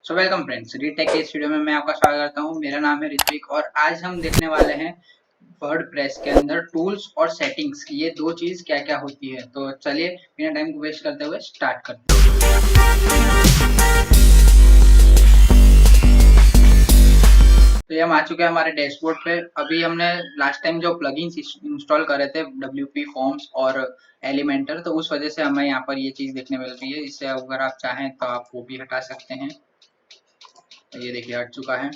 So welcome friends, retake के इस video में मैं आपका स्वागत करता हूं। मेरा नाम है ऋत्विक और आज हम देखने वाले हैं वर्डप्रेस के अंदर टूल्स और सेटिंग्स, ये दो चीज क्या क्या होती है। तो चलिए बिना टाइम को वेस्ट करते हुए स्टार्ट करते हैं। तो ये हम आ चुके हैं हमारे डैशबोर्ड पे। अभी हमने लास्ट टाइम जो प्लगइन्स इंस्टॉल करे थे WP फॉर्म्स और एलिमेंटर, तो उस वजह से हमें यहाँ पर ये चीज देखने मिल रही है। इससे अगर आप चाहें तो आप वो भी हटा सकते हैं। तो ये देखिए हट चुका है।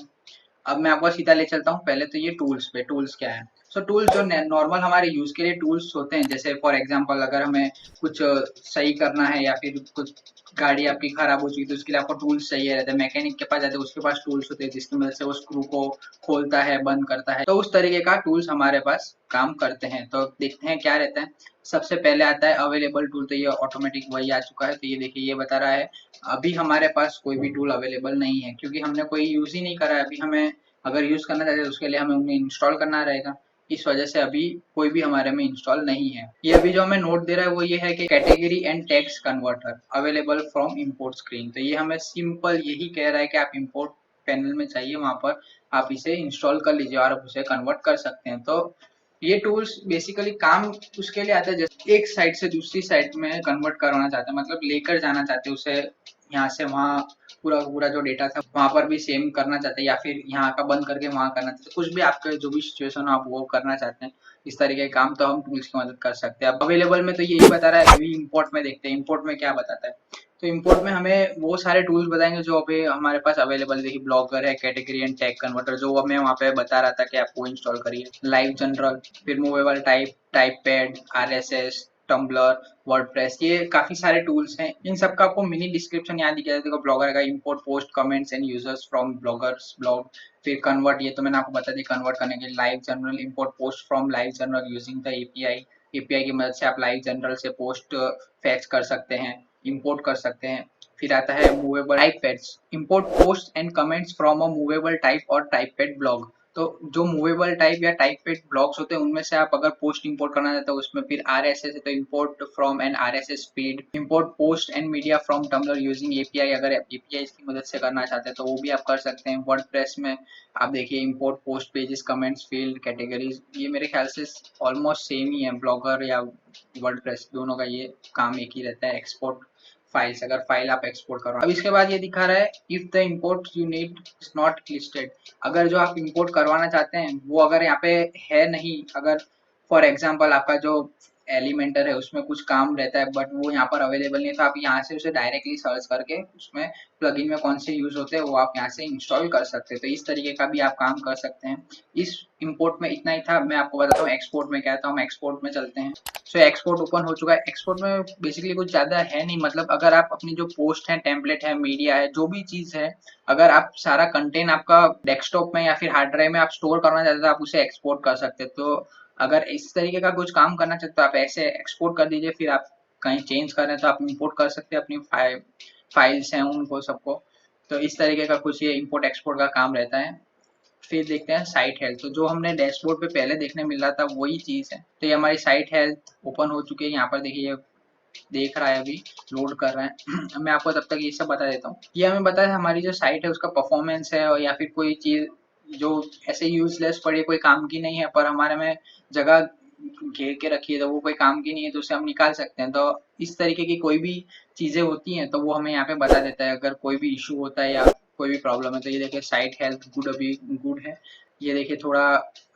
अब मैं आपको सीधा ले चलता हूँ। पहले तो ये टूल्स पे, टूल्स क्या है। सो टूल्स जो नॉर्मल हमारे यूज के लिए टूल्स होते हैं, जैसे फॉर एग्जांपल अगर हमें कुछ सही करना है या फिर कुछ गाड़ी आपकी खराब हो चुकी है तो उसके लिए आपको टूल्स चाहिए रहते हैं। मैकेनिक के पास जाते हैं, उसके पास टूल्स होते हैं जिसकी मदद से वो स्क्रू को खोलता है, बंद करता है। तो उस तरीके का टूल्स हमारे पास काम करते हैं। तो देखते हैं क्या रहता है। सबसे पहले आता है अवेलेबल टूल। तो ये ऑटोमेटिक वही आ चुका है। तो ये देखिए ये बता रहा है अभी हमारे पास कोई भी टूल अवेलेबल नहीं है, क्योंकि हमने कोई यूज ही नहीं करा है। अभी हमें अगर यूज करना चाहते हैं तो उसके लिए हमें उन्हें इंस्टॉल करना रहेगा। इस वजह से अभी कोई भी हमारे में इंस्टॉल नहीं है। ये अभी जो हमें नोट दे रहा है वो ये है कि category and text converter available from import screen. तो ये हमें सिंपल यही कह रहा है कि आप इंपोर्ट पैनल में चाहिए, वहां पर आप इसे इंस्टॉल कर लीजिए और आप उसे कन्वर्ट कर सकते हैं। तो ये टूल्स बेसिकली काम उसके लिए आते हैं जैसे एक साइड से दूसरी साइड में कन्वर्ट करवाना चाहते हैं, मतलब लेकर जाना चाहते हैं उसे यहाँ से वहाँ। पूरा पूरा जो डेटा था वहां पर भी सेम करना चाहते हैं, या फिर यहाँ का बंद करके वहां करना चाहते हैं। कुछ भी आपके जो भी सिचुएशन हो आप वो करना चाहते हैं, इस तरीके के काम तो हम टूल्स की मदद कर सकते हैं। अब अवेलेबल में तो यही बता रहा है। अभी इंपोर्ट में देखते हैं इंपोर्ट में क्या बताता है। तो इंपोर्ट में हमें वो सारे टूल्स बताएंगे जो अभी हमारे पास अवेलेबल। देखिए ब्लॉगर है, कैटेगरी एंड टैग कन्वर्टर जो हमें वहाँ पे बता रहा था कि आप वो इंस्टॉल करिए। लाइव जनरल, फिर Movable Type, TypePad, RSS, Tumblr, WordPress, ये काफी सारे टूल्स हैं। इन सब का आपको मिनी डिस्क्रिप्शन यहाँ दिया जाएगा। ब्लॉगर का import post comments and users from bloggers blog. फिर कन्वर्ट, ये तो मैंने आपको बता दी कन्वर्ट करने के लिए। Live general, import post from live general using the API। API की मदद से आप लाइव जनरल से पोस्ट फैच कर सकते हैं, इंपोर्ट कर सकते हैं। फिर आता है movable type pads, import post and comments from a movable type और टाइप पैड ब्लॉग। तो जो मूवेबल टाइप या टाइप पैड ब्लॉक्स होते हैं उनमें से आप अगर पोस्ट इंपोर्ट करना चाहते हो उसमें फिर RSS है तो import from an RSS feed, import post and media from Tumblr using API। अगर API की मदद से करना चाहते हैं तो वो भी आप कर सकते हैं। वर्डप्रेस में आप देखिए import post pages, comments, field, categories, ये मेरे ख्याल से ऑलमोस्ट सेम ही है। ब्लॉगर या वर्डप्रेस दोनों का ये काम एक ही रहता है, एक्सपोर्ट फाइल्स, अगर फाइल आप एक्सपोर्ट करो। अब इसके बाद ये दिखा रहा है if the import you need is not listed. अगर जो आप इंपोर्ट करवाना चाहते हैं वो अगर यहाँ पे है नहीं, अगर फॉर एग्जांपल आपका जो एलिमेंटर है उसमें कुछ काम रहता है बट वो यहाँ पर अवेलेबल नहीं है, तो आप यहाँ से उसे डायरेक्टली सर्च करके उसमें प्लगइन में कौन से यूज होते हैं वो आप यहाँ से इंस्टॉल कर सकते हैं। तो इस तरीके का भी आप काम कर सकते हैं। इस इंपोर्ट में इतना ही था। मैं आपको बताता हूँ एक्सपोर्ट में क्या था। हम एक्सपोर्ट में चलते हैं। सो एक्सपोर्ट ओपन हो चुका है। एक्सपोर्ट में बेसिकली कुछ ज्यादा है नहीं, मतलब अगर आप अपनी जो पोस्ट है, टेम्पलेट है, मीडिया है, जो भी चीज है, अगर आप सारा कंटेंट आपका डेस्कटॉप में या फिर हार्ड ड्राइव में आप स्टोर करना चाहते हो तो आप उसे एक्सपोर्ट कर सकते हो। तो अगर इस तरीके का कुछ काम करना चाहते हो तो आप ऐसे एक्सपोर्ट कर दीजिए। फिर आप कहीं चेंज कर रहे हैं तो आप इंपोर्ट कर सकते हैं अपनी फाइल्स हैं उनको सबको। तो इस तरीके का कुछ ये इंपोर्ट एक्सपोर्ट का काम रहता है। फिर देखते हैं साइट हेल्थ। तो जो हमने डैशबोर्ड पे पहले देखने मिल रहा था वही चीज है। तो ये हमारी साइट हेल्थ ओपन हो चुकी है। यहाँ पर देखिए ये देख रहा है, अभी लोड कर रहा है। मैं आपको तब तक ये सब बता देता हूँ। ये हमें बता है हमारी जो साइट है उसका परफॉर्मेंस है, और या फिर कोई चीज जो ऐसे यूजलेस पड़ी है, कोई काम की नहीं है पर हमारे में जगह घेर के रखी है तो वो कोई काम की नहीं है तो उसे हम निकाल सकते हैं। तो इस तरीके की कोई भी चीजें होती हैं तो वो हमें यहाँ पे बता देता है अगर कोई भी इशू होता है या कोई भी प्रॉब्लम है। तो ये देखिए साइट हेल्थ गुड, अभी गुड है। ये देखिए थोड़ा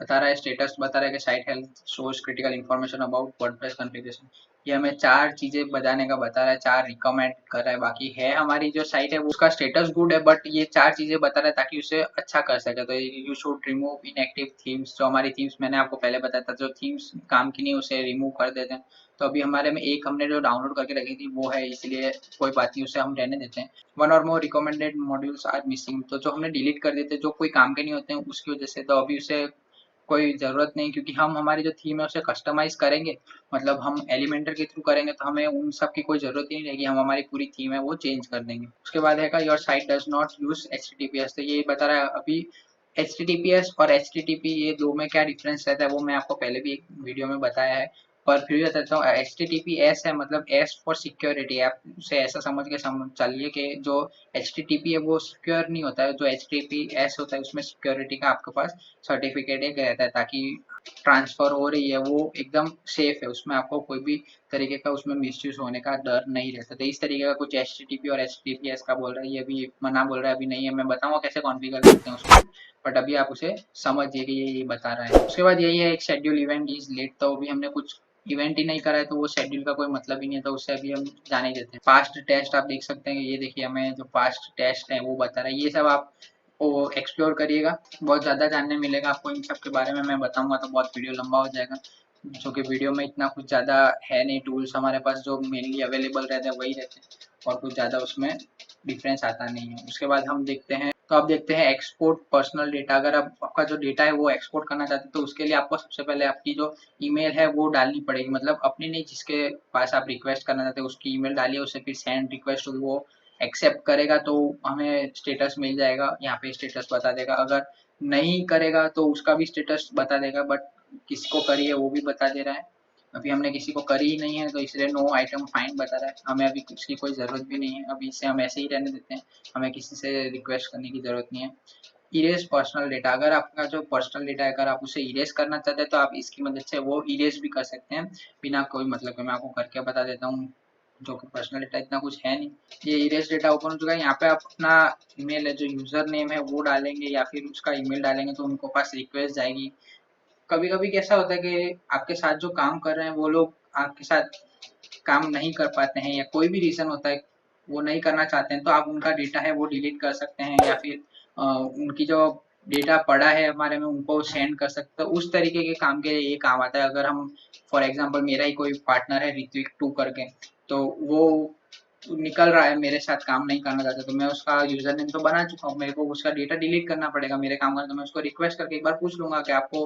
बता रहा है, स्टेटस बता रहा है कि site health shows critical information about WordPress configuration. ये हमें 4 चीजें बताने का बता रहा है, 4 रिकमेंड कर रहा है। बाकी है हमारी जो साइट है उसका स्टेटस गुड है बट ये 4 चीजें बता रहा है ताकि उसे अच्छा कर सके। तो you should remove inactive themes. जो हमारी थीम्स मैंने आपको पहले बताया था, जो थीम्स काम की नहीं उसे रिमूव कर देते हैं। तो अभी हमारे में एक हमने जो डाउनलोड करके रखी थी वो है, इसलिए कोई बात नहीं, उसे हम रहने देते हैं। वन और मोर रिकमेंडेड मॉड्यूल्स आर मिसिंग। तो जो हमने डिलीट कर देते जो कोई काम के नहीं होते हैं उसकी वजह से, तो अभी उसे कोई ज़रूरत नहीं, क्योंकि हम हमारी जो थीम है उसे कस्टमाइज करेंगे। मतलब हम एलिमेंटर के थ्रू करेंगे तो हमें उन सब की कोई ज़रूरत ही नहीं रहेगी। हम हमारी पूरी थीम है वो चेंज कर देंगे। उसके बाद है your site does not use HTTPS। तो ये बता रहा है अभी HTTPS और HTTP ये दो में क्या डिफरेंस रहता है वो मैं आपको पहले भी एक वीडियो में बताया है। पर फिर भी बता देता हूँ, HTTPS है मतलब S फॉर सिक्योरिटी। आप उसे ऐसा समझ के चलिए कि जो HTTP है वो सिक्योर नहीं होता है, जो HTTPS होता है उसमें सिक्योरिटी का आपके पास सर्टिफिकेट एक रहता है, ताकि ट्रांसफर हो रही है वो एकदम सेफ है, उसमें आपको कोई भी तरीके का उसमें मिसयूज होने का डर नहीं रहता। तो इस तरीके का कुछ HTTP और HTTPS का बोल रहा है, ये भी मना बोल रहा है, अभी नहीं है। मैं बताऊंगा कैसे कॉन्फ़िगर करते हैं उसको, बट अभी आप उसे समझिए कि ये बता रहा है। उसके बाद यही है एक शेड्यूल इवेंट इज लेट, तो अभी हमने कुछ इवेंट ही नहीं करा है तो वो शेड्यूल का कोई मतलब ही नहीं है, तो उससे अभी हम जाने देते हैं। पास्ट टेस्ट आप देख सकते हैं, ये देखिए हमें जो पास्ट टेस्ट है वो बता रहा है। ये सब आप वो एक्सप्लोर करिएगा, बहुत ज़्यादा जानने मिलेगा आपको इन सब के बारे में। मैं बताऊंगा तो बहुत वीडियो लंबा हो जाएगा, जो कि वीडियो में इतना कुछ ज़्यादा है नहीं। टूल्स हमारे पास जो मेनली अवेलेबल रहते हैं वही रहते हैं, और कुछ ज़्यादा उसमें डिफरेंस आता नहीं है। उसके बाद हम देखते हैं, तो आप देखते हैं एक्सपोर्ट पर्सनल डेटा। अगर आप आपका जो डेटा है वो एक्सपोर्ट करना चाहते हैं तो उसके लिए आपको सबसे पहले आपकी जो ईमेल है वो डालनी पड़ेगी, मतलब अपनी नहीं, जिसके पास आप रिक्वेस्ट करना चाहते हैं उसकी ईमेल डालिए, उसे फिर सेंड रिक्वेस्ट, वो एक्सेप्ट करेगा तो हमें स्टेटस मिल जाएगा, यहाँ पे स्टेटस बता देगा। अगर नहीं करेगा तो उसका भी स्टेटस बता देगा, बट किसको करी है वो भी बता दे रहा है। अभी हमने किसी को करी ही नहीं है तो इसलिए नो आइटम फाइंड बता रहा है, हमें अभी इसकी कोई ज़रूरत भी नहीं है, अभी इसे हम ऐसे ही रहने देते हैं, हमें किसी से रिक्वेस्ट करने की ज़रूरत नहीं है। इरेज पर्सनल डेटा, अगर आपका जो पर्सनल डेटा है अगर आप उसे इरेज करना चाहते हैं तो आप इसकी मदद से वो इरेज भी कर सकते हैं बिना कोई मतलब के। मैं आपको करके बता देता हूँ, जो कि पर्सनल डेटा इतना कुछ है नहीं। ये इरेज डेटा ओपन हो चुका है, यहाँ पे आप अपना ईमेल है जो यूजर नेम है वो डालेंगे या फिर उसका ईमेल डालेंगे तो उनको पास रिक्वेस्ट जाएगी। कभी कभी कैसा होता है कि आपके साथ जो काम कर रहे हैं वो लोग आपके साथ काम नहीं कर पाते हैं, या कोई भी रीजन होता है वो नहीं करना चाहते हैं, तो आप उनका डेटा है वो डिलीट कर सकते हैं, या फिर उनकी जो डेटा पड़ा है हमारे में उनको सेंड कर सकते हैं। उस तरीके के काम के लिए ये काम आता है। अगर हम फॉर एग्जांपल मेरा ही कोई पार्टनर है ऋत्विक टू करके, तो वो निकल रहा है मेरे साथ काम नहीं करना चाहता, तो मैं उसका यूजर नेम तो बना चुका हूँ, मेरे को उसका डेटा डिलीट करना पड़ेगा मेरे काम का। तो मैं उसको रिक्वेस्ट करके एक बार पूछ लूंगा कि आपको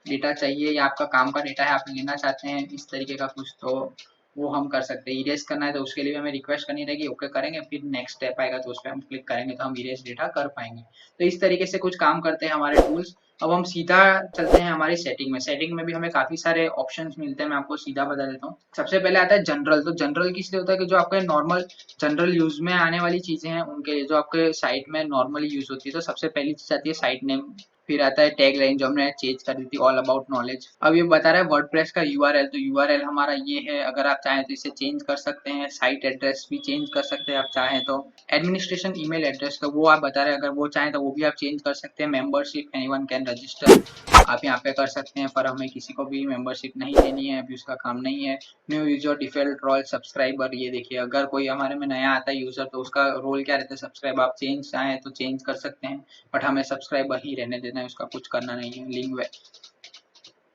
डेटा चाहिए या आपका काम का डेटा है आप लेना चाहते हैं, इस तरीके का कुछ, तो वो हम कर सकते हैं। इरेज करना है तो उसके लिए भी हमें रिक्वेस्ट करनी रहेगी, ओके करेंगे, फिर नेक्स्ट स्टेप आएगा तो उस पर हम क्लिक करेंगे तो हम इरेज डेटा कर पाएंगे। तो इस तरीके से कुछ काम करते हैं हमारे टूल्स। अब हम सीधा चलते हैं हमारी सेटिंग में। सेटिंग में भी हमें काफी सारे ऑप्शंस मिलते हैं, मैं आपको सीधा बता देता हूँ। सबसे पहले आता है जनरल। तो जनरल किस लिए होता है कि जो आपके नॉर्मल जनरल यूज में आने वाली चीजें हैं उनके लिए, जो आपके साइट में नॉर्मली यूज होती है। तो सबसे पहली चीज आती है साइट नेम, फिर आता है टैग लाइन जो हमने चेंज कर दी थी, ऑल अबाउट नॉलेज। अब ये बता रहा है वर्डप्रेस का यूआरएल, तो यूआरएल हमारा ये है, अगर आप चाहें तो इसे चेंज कर सकते हैं। साइट एड्रेस भी चेंज कर सकते हैं आप चाहें तो। एडमिनिस्ट्रेशन ईमेल एड्रेस, तो वो आप बता रहे हैं, अगर वो चाहें तो वो भी आप चेंज कर सकते हैं। मेंबरशिप, एनीवन कैन रजिस्टर, आप यहाँ पे कर सकते हैं, पर हमें किसी को भी मेंबरशिप नहीं देनी है, अभी उसका काम नहीं है। New user default role subscriber, ये देखिए अगर कोई हमारे में नया आता है यूजर तो उसका रोल क्या रहता है, सब्सक्राइब। आप चेंज चाहें तो चेंज कर सकते हैं, बट हमें सब्सक्राइबर ही रहने देना है, उसका कुछ करना नहीं है। लिंक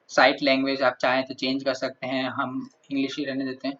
साइट लैंग्वेज आप चाहें तो चेंज कर सकते हैं, हम इंग्लिश ही रहने देते हैं।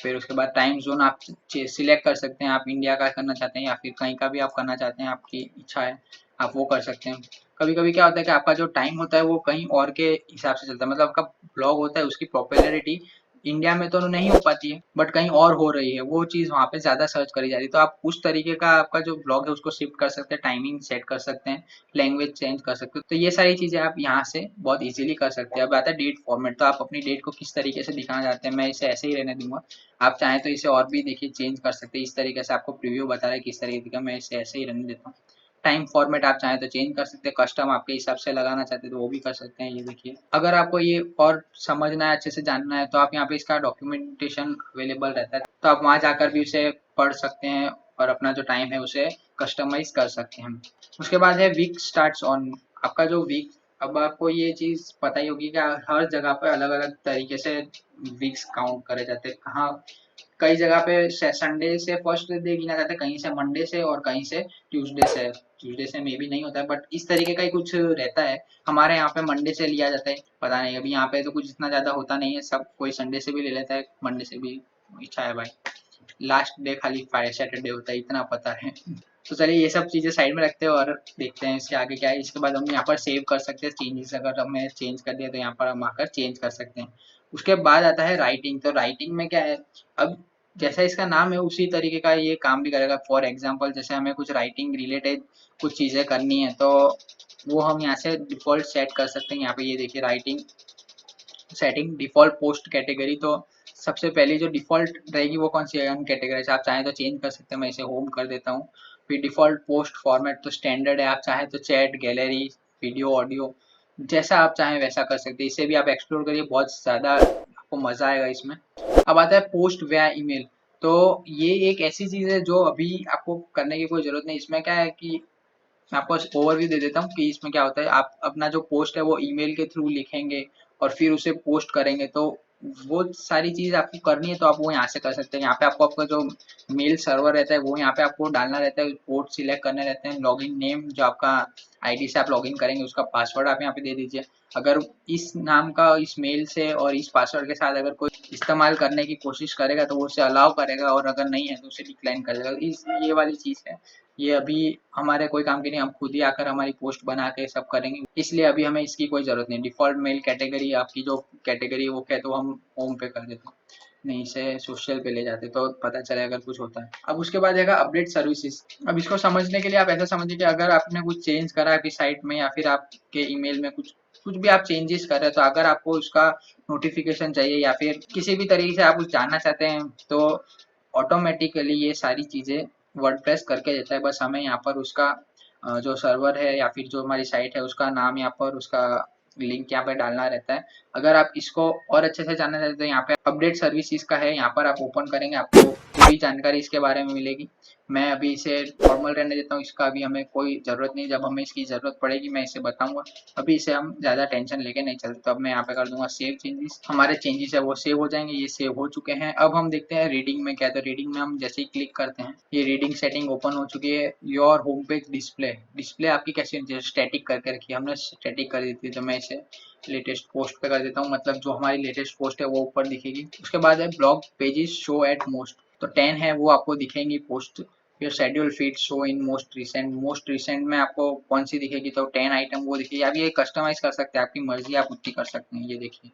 फिर उसके बाद टाइम जोन आप सिलेक्ट कर सकते हैं, आप इंडिया का करना चाहते हैं या फिर कहीं का भी आप करना चाहते हैं, आपकी इच्छा है, आप वो कर सकते हैं। कभी कभी क्या होता है कि आपका जो टाइम होता है वो कहीं और के हिसाब से चलता है, मतलब आपका ब्लॉग होता है उसकी पॉपुलैरिटी इंडिया में तो नहीं हो पाती है बट कहीं और हो रही है, वो चीज़ वहाँ पे ज़्यादा सर्च करी जा रही है, तो आप उस तरीके का आपका जो ब्लॉग है उसको शिफ्ट कर सकते हैं, टाइमिंग सेट कर सकते हैं, लैंग्वेज चेंज कर सकते हो। तो ये सारी चीज़ें आप यहाँ से बहुत इजीली कर सकते हैं। अब आता है डेट फॉर्मेट, तो आप अपनी डेट को किस तरीके से दिखाना चाहते हैं, मैं इसे ऐसे ही रहने दूंगा। आप चाहें तो इसे और भी देखिए चेंज कर सकते हैं, इस तरीके से आपको प्रीव्यू बता रहा है किस तरीके का, मैं इसे ऐसे ही रहने देता हूँ। टाइम फॉर्मेट आप चाहें तो चेंज कर सकते हैं, कस्टम आपके हिसाब से लगाना चाहते हैं तो वो भी कर सकते हैं। ये देखिए, अगर आपको ये और समझना है, अच्छे से जानना है, तो आप यहाँ पे इसका डॉक्यूमेंटेशन अवेलेबल रहता है, तो आप वहाँ जाकर भी उसे पढ़ सकते हैं और अपना जो टाइम है उसे कस्टमाइज कर सकते हैं। उसके बाद है वीक स्टार्ट्स ऑन, आपका जो वीक, अब आपको ये चीज़ पता ही होगी कि हर जगह पे अलग अलग तरीके से वीक्स काउंट करे जाते हैं। कहाँ कई जगह पे संडे से फर्स्ट डे गिना जाता है, कहीं से मंडे से, और कहीं से ट्यूसडे से। ट्यूसडे से मे भी नहीं होता है बट इस तरीके का ही कुछ रहता है। हमारे यहाँ पे मंडे से लिया जाता है, पता नहीं अभी यहाँ पे तो कुछ इतना ज्यादा होता नहीं है, सब कोई संडे से भी ले लेता है, मंडे से भी, इच्छा है भाई। लास्ट डे खाली फ्राइडे सैटरडे होता है, इतना पता है। तो चलिए ये सब चीजें साइड में रखते हैं और देखते हैं इसके आगे क्या है। इसके बाद हम यहाँ पर सेव कर सकते हैं चेंजेस, अगर हमें चेंज कर दिया तो यहाँ पर हम आकर चेंज कर सकते हैं। उसके बाद आता है राइटिंग, तो राइटिंग में क्या है, अब जैसा इसका नाम है उसी तरीके का ये काम भी करेगा। फॉर एग्जाम्पल जैसे हमें कुछ राइटिंग रिलेटेड कुछ चीजें करनी है तो वो हम यहाँ से डिफॉल्ट सेट कर सकते हैं। यहाँ पे ये देखिए writing setting default post category, तो सबसे पहले जो डिफ़ॉल्ट रहेगी वो कौन सी है, अनकैटेगराइज्ड। आप चाहें तो चेंज कर सकते हैं, मैं इसे होम कर देता हूँ। फिर डिफ़ॉल्ट पोस्ट फॉर्मेट तो स्टैंडर्ड है, आप चाहें तो चैट, गैलरी, वीडियो, ऑडियो जैसा आप चाहें वैसा कर सकते हैं। इसे भी आप एक्सप्लोर करिए, बहुत ज़्यादा आपको मज़ा आएगा इसमें। अब आता है पोस्ट वाया ईमेल। तो ये एक ऐसी चीज़ है जो अभी आपको करने की कोई ज़रूरत नहीं। इसमें क्या है कि मैं आपको ओवरव्यू दे देता हूँ कि इसमें क्या होता है। आप अपना जो पोस्ट है वो ईमेल के थ्रू लिखेंगे और फिर उसे पोस्ट करेंगे, तो वो सारी चीज़ आपको करनी है तो आप वो यहाँ से कर सकते हैं। यहाँ पे आपको आपका जो मेल सर्वर रहता है वो यहाँ पे आपको डालना रहता है, पोर्ट सिलेक्ट करने रहते हैं, लॉगिन नेम जो आपका आईडी से आप लॉगिन करेंगे उसका पासवर्ड आप यहाँ पे दे दीजिए। अगर इस नाम का इस मेल से और इस पासवर्ड के साथ अगर कोई इस्तेमाल करने की कोशिश करेगा तो वो उसे अलाउ करेगा, और अगर नहीं है तो उसे डिक्लाइन कर देगा। इस ये वाली चीज़ है, ये अभी हमारे कोई काम की नहीं, हम खुद ही आकर हमारी पोस्ट बना के सब करेंगे, इसलिए अभी हमें इसकी कोई ज़रूरत नहीं। डिफ़ॉल्ट मेल कैटेगरी आपकी जो कैटेगरी है वो क्या है, तो हम होम पे कर देते हैं, नहीं इसे सोशल पे ले जाते तो पता चले अगर कुछ होता है। अब उसके बाद आएगा अपडेट सर्विसेज। अब इसको समझने के लिए आप ऐसा समझिए कि अगर आपने कुछ चेंज करा है आपकी साइट में या फिर आपके ईमेल में कुछ कुछ भी आप चेंजेस कर रहे हैं, तो अगर आपको उसका नोटिफिकेशन चाहिए या फिर किसी भी तरीके से आप कुछ जानना चाहते हैं, तो ऑटोमेटिकली ये सारी चीज़ें वर्डप्रेस करके देता है। बस हमें यहाँ पर उसका जो सर्वर है या फिर जो हमारी साइट है उसका नाम यहाँ पर उसका लिंक यहाँ पे डालना रहता है। अगर आप इसको और अच्छे से जानना चाहते हैं तो यहाँ पे अपडेट सर्विसेज का है, यहाँ पर आप ओपन करेंगे आपको पूरी जानकारी इसके बारे में मिलेगी। मैं अभी इसे नॉर्मल रहने देता हूँ, इसका अभी हमें कोई ज़रूरत नहीं, जब हमें इसकी ज़रूरत पड़ेगी मैं इसे बताऊंगा। अभी इसे हम ज़्यादा टेंशन लेके नहीं चलते, तो अब मैं यहाँ पे कर दूंगा सेव चेंजेस। हमारे चेंजेस है वो सेव हो जाएंगे, ये सेव हो चुके हैं। अब हम देखते हैं रीडिंग में क्या है। तो रीडिंग में हम जैसे ही क्लिक करते हैं ये रीडिंग सेटिंग ओपन हो चुकी है। Your home page display, display आपकी कैसी होनी चाहिए, स्टैटिक करके रखी है, हमने स्टैटिक कर दी थी, तो मैं इसे लेटेस्ट पोस्ट पे कर देता हूँ, मतलब जो हमारी लेटेस्ट पोस्ट है वो ऊपर दिखेगी। उसके बाद है blog pages show at most, तो 10 है वो आपको दिखेंगी पोस्ट। फिर schedule feed show in most recent में आपको कौन सी दिखेगी, तो 10 आइटम वो दिखेगी। आप ये कस्टमाइज कर सकते हैं, आपकी मर्जी आप उतनी कर सकते हैं। ये देखिए,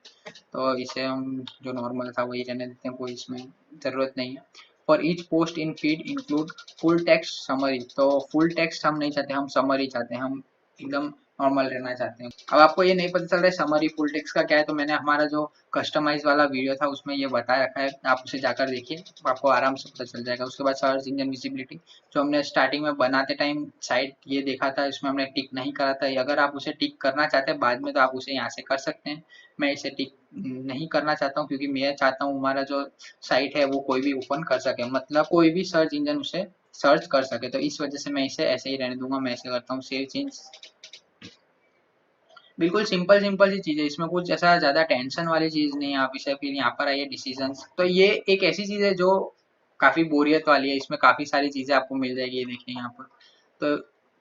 तो इसे हम जो नॉर्मल था वही रहने देते हैं, कोई इसमें ज़रूरत नहीं है। For each post in feed include full text summary, तो फुल टेक्स्ट हम नहीं चाहते, हम समरी चाहते हैं, हम एकदम नॉर्मल रहना चाहते हैं। अब आपको ये नहीं पता चल रहा है समरी फुल टेक्स्ट का क्या है, तो मैंने हमारा जो कस्टमाइज वाला वीडियो था उसमें ये बता रखा है, आप उसे जाकर देखिए, आपको आराम से पता चल जाएगा। उसके बाद सर्च इंजन विजिबिलिटी, जो हमने स्टार्टिंग में बनाते टाइम साइट ये देखा था, इसमें हमने टिक नहीं करा था। अगर आप उसे टिक करना चाहते हैं बाद में तो आप उसे यहाँ से कर सकते हैं। मैं इसे टिक नहीं करना चाहता हूँ क्योंकि मैं चाहता हूँ हमारा जो साइट है वो कोई भी ओपन कर सके, मतलब कोई भी सर्च इंजन उसे सर्च कर सके, तो इस वजह से मैं इसे ऐसे ही रहने दूंगा। मैं ऐसे करता हूँ सेव चेंज। बिल्कुल सिंपल सिंपल सी चीज़ है, इसमें कुछ ऐसा ज़्यादा टेंशन वाली चीज़ नहीं है। आप इसे फिर यहाँ पर आइए डिसीजंस, तो ये एक ऐसी चीज़ है जो काफ़ी बोरियत वाली है, इसमें काफ़ी सारी चीज़ें आपको मिल जाएगी, ये देखिए यहाँ पर। तो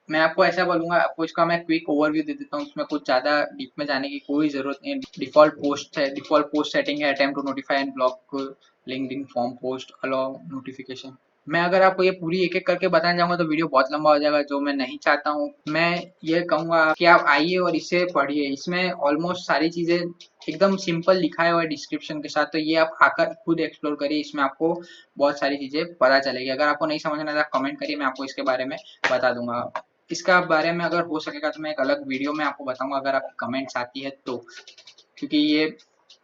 मैं आपको ऐसा बोलूँगा, आपको इसका मैं क्विक ओवरव्यू दे देता हूँ, इसमें कुछ ज़्यादा डीप में जाने की कोई ज़रूरत नहीं है। डिफ़ॉल्ट पोस्ट है, डिफ़ॉल्ट पोस्ट सेटिंग है, attempt to notify and block LinkedIn form post allow notification. मैं अगर आपको ये पूरी एक-एक करके बताने जाऊँगा तो वीडियो बहुत लंबा हो जाएगा, जो मैं नहीं चाहता हूँ। मैं ये कहूँगा कि आप आइए और इसे पढ़िए, इसमें ऑलमोस्ट सारी चीज़ें एकदम सिंपल लिखा हुआ है डिस्क्रिप्शन के साथ, तो ये आप आकर खुद एक्सप्लोर करिए, इसमें आपको बहुत सारी चीज़ें पता चलेगी। अगर आपको नहीं समझ में आया कमेंट करिए, मैं आपको इसके बारे में बता दूँगा। इसका बारे में अगर हो सकेगा तो मैं एक अलग वीडियो में आपको बताऊँगा, अगर आपकी कमेंट्स आती है तो। क्योंकि ये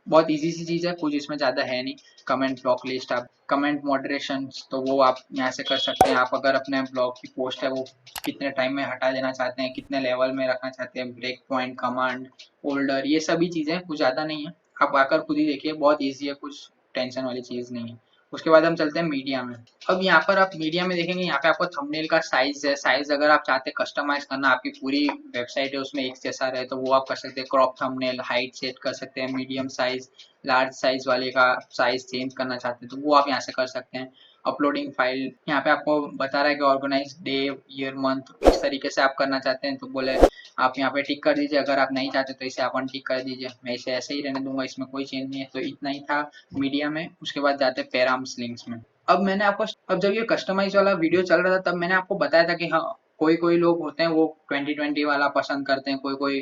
बहुत ईज़ी सी चीज़ है, कुछ इसमें ज़्यादा है नहीं। कमेंट ब्लॉक लिस्ट, आप कमेंट मॉडरेशन तो वो आप यहाँ से कर सकते हैं। आप अगर अपने ब्लॉग की पोस्ट है वो कितने टाइम में हटा देना चाहते हैं, कितने लेवल में रखना चाहते हैं, ब्रेक पॉइंट, कमांड, फोल्डर, ये सभी चीज़ें कुछ ज़्यादा नहीं है। आप आकर खुद ही देखिए, बहुत ईजी है, कुछ टेंशन वाली चीज़ नहीं है। उसके बाद हम चलते हैं मीडिया में। अब यहाँ पर आप मीडिया में देखेंगे, यहाँ पे आपको थंबनेल का साइज है, साइज अगर आप चाहते हैं कस्टमाइज करना, आपकी पूरी वेबसाइट है उसमें एक जैसा रहे, तो वो आप कर सकते हैं। क्रॉप थंबनेल, हाइट सेट कर सकते हैं, मीडियम साइज, लार्ज साइज वाले का साइज चेंज करना चाहते हैं तो वो आप यहाँ से कर सकते हैं। अपलोडिंग फाइल, यहाँ पे आपको बता रहा है कि ऑर्गेनाइज डे, ईयर, मंथ, किस तरीके से आप करना चाहते हैं, तो बोले आप यहाँ पे टिक कर दीजिए। अगर आप नहीं चाहते तो इसे आप अनटिक कर दीजिए, मैं इसे ऐसे ही रहने दूंगा, इसमें कोई चेंज नहीं है। तो इतना ही था मीडिया में। उसके बाद जाते हैं पैराम्स लिंक्स में। अब मैंने आपको, अब जब ये कस्टमाइज वाला वीडियो चल रहा था तब मैंने आपको बताया था कि हाँ, कोई कोई लोग होते हैं वो 2020 वाला पसंद करते हैं, कोई कोई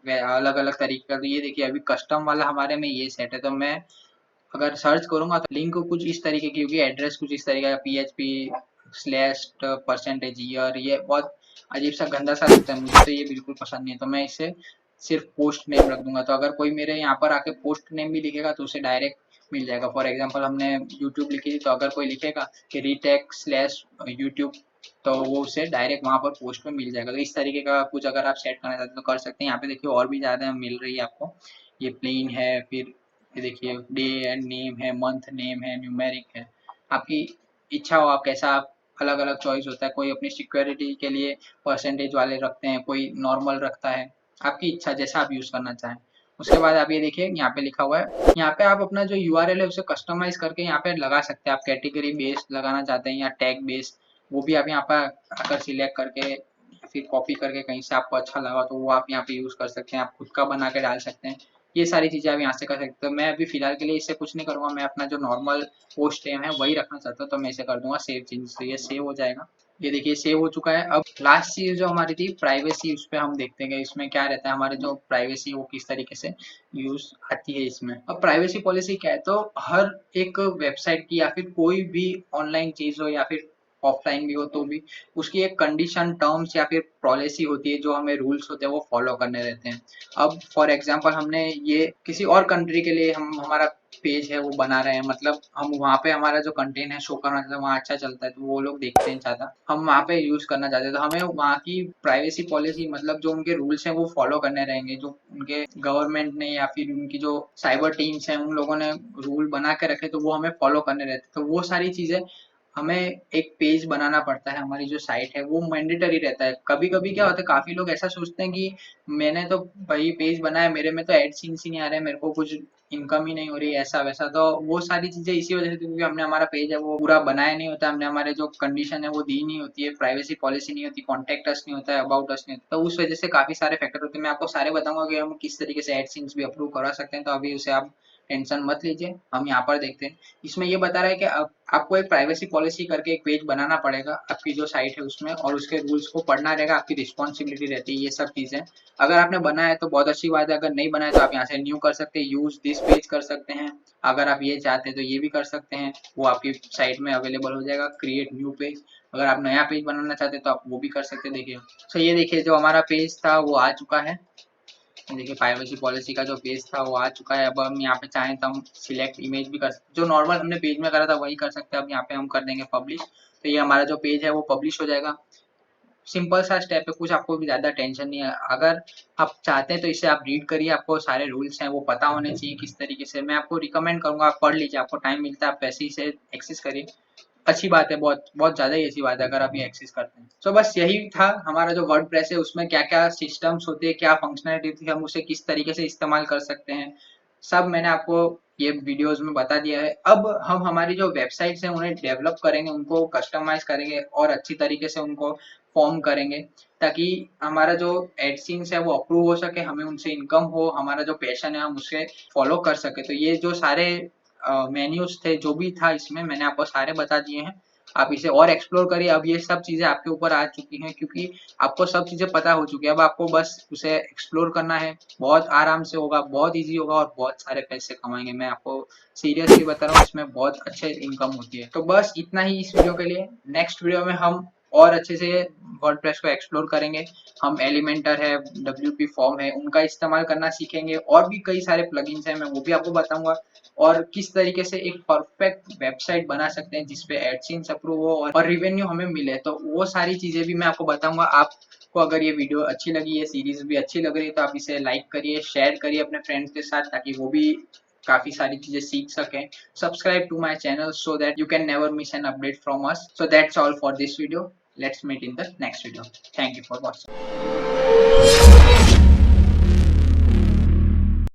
अलग अलग तरीके का। तो ये देखिए अभी कस्टम वाला हमारे में ये सेट है, तो मैं अगर सर्च करूंगा तो लिंक कुछ इस तरीके की होगी, एड्रेस कुछ इस तरीके का, PHP स्लैश परसेंटेज ईयर, ये बहुत अजीब सा गंदा सा लगता है मुझे, तो ये बिल्कुल पसंद नहीं है। तो मैं इसे सिर्फ पोस्ट नेम रख दूंगा। तो अगर कोई मेरे यहाँ पर आके पोस्ट नेम भी लिखेगा तो उसे डायरेक्ट मिल जाएगा। फॉर एग्जांपल हमने यूट्यूब लिखी थी, तो अगर कोई लिखेगा कि रीटेक स्लैश यूट्यूब, तो वो उसे डायरेक्ट वहां पर पोस्ट में मिल जाएगा। तो इस तरीके का कुछ अगर आप सेट करना चाहते हैं तो कर सकते हैं। यहाँ पे देखिए और भी ज्यादा मिल रही है आपको, ये प्लेन है, फिर ये देखिए डे एंड नेम है, मंथ नेम है, न्यूमेरिक है। आपकी इच्छा हो आप कैसा, आप अलग अलग चॉइस होता है। कोई अपनी सिक्योरिटी के लिए परसेंटेज वाले रखते हैं, कोई नॉर्मल रखता है, आपकी इच्छा जैसा आप यूज करना चाहें। उसके बाद आप ये देखिए यहाँ पे लिखा हुआ है, यहाँ पे आप अपना जो यूआरएल है उसे कस्टमाइज करके यहाँ पे लगा सकते हैं। आप कैटेगरी बेस्ड लगाना चाहते हैं या टैग बेस्ड, वो भी आप यहाँ पर अगर सिलेक्ट करके या फिर कॉपी करके कहीं से आपको अच्छा लगा तो वो आप यहाँ पे यूज कर सकते हैं। आप खुद का बना के डाल सकते हैं। ये सारी चीजें आप यहाँ से कर सकते हो। मैं अभी फिलहाल के लिए इससे कुछ नहीं करूंगा, मैं अपना जो नॉर्मल पोस्ट नेम है वही रखना चाहता हूँ, तो मैं इसे कर दूंगा सेव चेंज। तो ये सेव हो जाएगा। ये देखिए सेव हो चुका है। अब लास्ट चीज जो हमारी थी प्राइवेसी, उस पर हम देखते हैं इसमें क्या रहता है। हमारे जो प्राइवेसी वो किस तरीके से यूज आती है इसमें। अब प्राइवेसी पॉलिसी क्या है, तो हर एक वेबसाइट की या फिर कोई भी ऑनलाइन चीज हो या फिर ऑफलाइन भी हो तो भी उसकी एक कंडीशन, टर्म्स या फिर पॉलिसी होती है, जो हमें रूल्स होते हैं वो फॉलो करने रहते हैं। अब फॉर एग्जांपल हमने ये किसी और कंट्री के लिए हम हमारा पेज है वो बना रहे हैं, मतलब हम वहाँ पे हमारा जो कंटेंट है शो करना चाहते हैं, वहाँ अच्छा चलता है तो वो लोग देखते हैं ज्यादा, हम वहाँ पे यूज करना चाहते हैं, तो हमें वहाँ की प्राइवेसी पॉलिसी, मतलब जो उनके रूल्स हैं वो फॉलो करने रहेंगे। जो उनके गवर्नमेंट ने या फिर उनकी जो साइबर टीम्स हैं उन लोगों ने रूल बना के रखे, तो वो हमें फॉलो करने रहते हैं। तो वो सारी चीजें हमें एक पेज बनाना पड़ता है। हमारी जो साइट है वो मैंडेटरी रहता है। कभी कभी क्या होता है, काफी लोग ऐसा सोचते हैं कि मैंने तो भाई पेज बनाया, मेरे में तो एड सीन्स ही नहीं आ रहे, मेरे को कुछ इनकम ही नहीं हो रही, ऐसा वैसा। तो वो सारी चीजें इसी वजह से, क्योंकि हमने हमारा पेज है वो पूरा बनाया नहीं होता, हमने हमारे जो कंडीशन है वो दी नहीं होती है, प्राइवेसी पॉलिसी नहीं होती, कॉन्टेक्ट अस नहीं होता है, अबाउट अस नहीं होता, तो उस वजह से काफी सारे फैक्टर होते हैं। मैं आपको सारे बताऊंगा कि हम किस तरीके से एड सीन्स भी अप्रूव करा सकते हैं। तो अभी उसे आप टेंशन मत लीजिए, हम यहाँ पर देखते हैं। इसमें ये बता रहा है कि आपको एक प्राइवेसी पॉलिसी करके एक पेज बनाना पड़ेगा आपकी जो साइट है उसमें, और उसके रूल्स को पढ़ना रहेगा, आपकी रिस्पॉन्सिबिलिटी रहती है ये सब चीजें। अगर आपने बनाया है तो बहुत अच्छी बात है, अगर नहीं बनाया तो आप यहाँ से न्यू कर सकते हैं, यूज दिस पेज कर सकते हैं। अगर आप ये चाहते हैं तो ये भी कर सकते हैं, वो आपकी साइट में अवेलेबल हो जाएगा, क्रिएट न्यू पेज। अगर आप नया पेज बनाना चाहते हैं तो आप वो भी कर सकते हैं। देखिए तो ये देखिए जो हमारा पेज था वो आ चुका है। देखिए प्राइवेसी पॉलिसी का जो पेज था वो आ चुका है। अब हम यहाँ पे चाहें तो हम सिलेक्ट इमेज भी कर सकते, जो नॉर्मल हमने पेज में करा था वही कर सकते हैं। अब यहाँ पे हम कर देंगे पब्लिश, तो ये हमारा जो पेज है वो पब्लिश हो जाएगा। सिंपल सा स्टेप है, कुछ आपको भी ज्यादा टेंशन नहीं है। अगर आप चाहते हैं तो इसे आप रीड करिए, आपको सारे रूल्स हैं वो पता होने चाहिए किस तरीके से। मैं आपको रिकमेंड करूंगा आप पढ़ लीजिए, आपको टाइम मिलता है आप वैसे ही इसे एक्सेस करिए। अच्छी बात है, बहुत बहुत ज्यादा ही अच्छी बात है अगर आप ये एक्सेस करते हैं। सो बस यही था हमारा जो वर्डप्रेस है, उसमें क्या क्या सिस्टम्स होते हैं, क्या फंक्शनलिटी होती है, हम उसे किस तरीके से इस्तेमाल कर सकते हैं, सब मैंने आपको ये वीडियोस में बता दिया है। अब हम हमारी जो वेबसाइट्स हैं उन्हें डेवलप करेंगे, उनको कस्टमाइज करेंगे और अच्छी तरीके से उनको फॉर्म करेंगे, ताकि हमारा जो एडसेंस है वो अप्रूव हो सके, हमें उनसे इनकम हो, हमारा जो पैशन है हम उसे फॉलो कर सके। तो ये जो सारे मेन्यूज थे, जो भी था इसमें मैंने आपको सारे बता दिए हैं। आप इसे और एक्सप्लोर करिए। अब ये सब चीजें आपके ऊपर आ चुकी हैं, क्योंकि आपको सब चीजें पता हो चुकी है। अब आपको बस उसे एक्सप्लोर करना है, बहुत आराम से होगा, बहुत इजी होगा और बहुत सारे पैसे कमाएंगे। मैं आपको सीरियसली बता रहा हूँ, इसमें बहुत अच्छे इनकम होती है। तो बस इतना ही इस वीडियो के लिए। नेक्स्ट वीडियो में हम और अच्छे से वर्डप्रेस को एक्सप्लोर करेंगे। हम एलिमेंटर है, डब्ल्यूपी फॉर्म है, उनका इस्तेमाल करना सीखेंगे, और भी कई सारे प्लगइन्स हैं मैं वो भी आपको बताऊंगा, और किस तरीके से एक परफेक्ट वेबसाइट बना सकते हैं जिसपे एडसेंस अप्रूव हो और रिवेन्यू हमें मिले। तो वो सारी चीजें भी मैं आपको बताऊंगा। आपको अगर ये वीडियो अच्छी लगी, ये सीरीज भी अच्छी लग रही है, तो आप इसे लाइक करिए, शेयर करिए अपने फ्रेंड्स के साथ, ताकि वो भी काफी सारी चीजें सीख सकें। Subscribe to my channel so that you can never miss an update from us. So that's all for this video. Let's meet in the next video. Thank you for watching.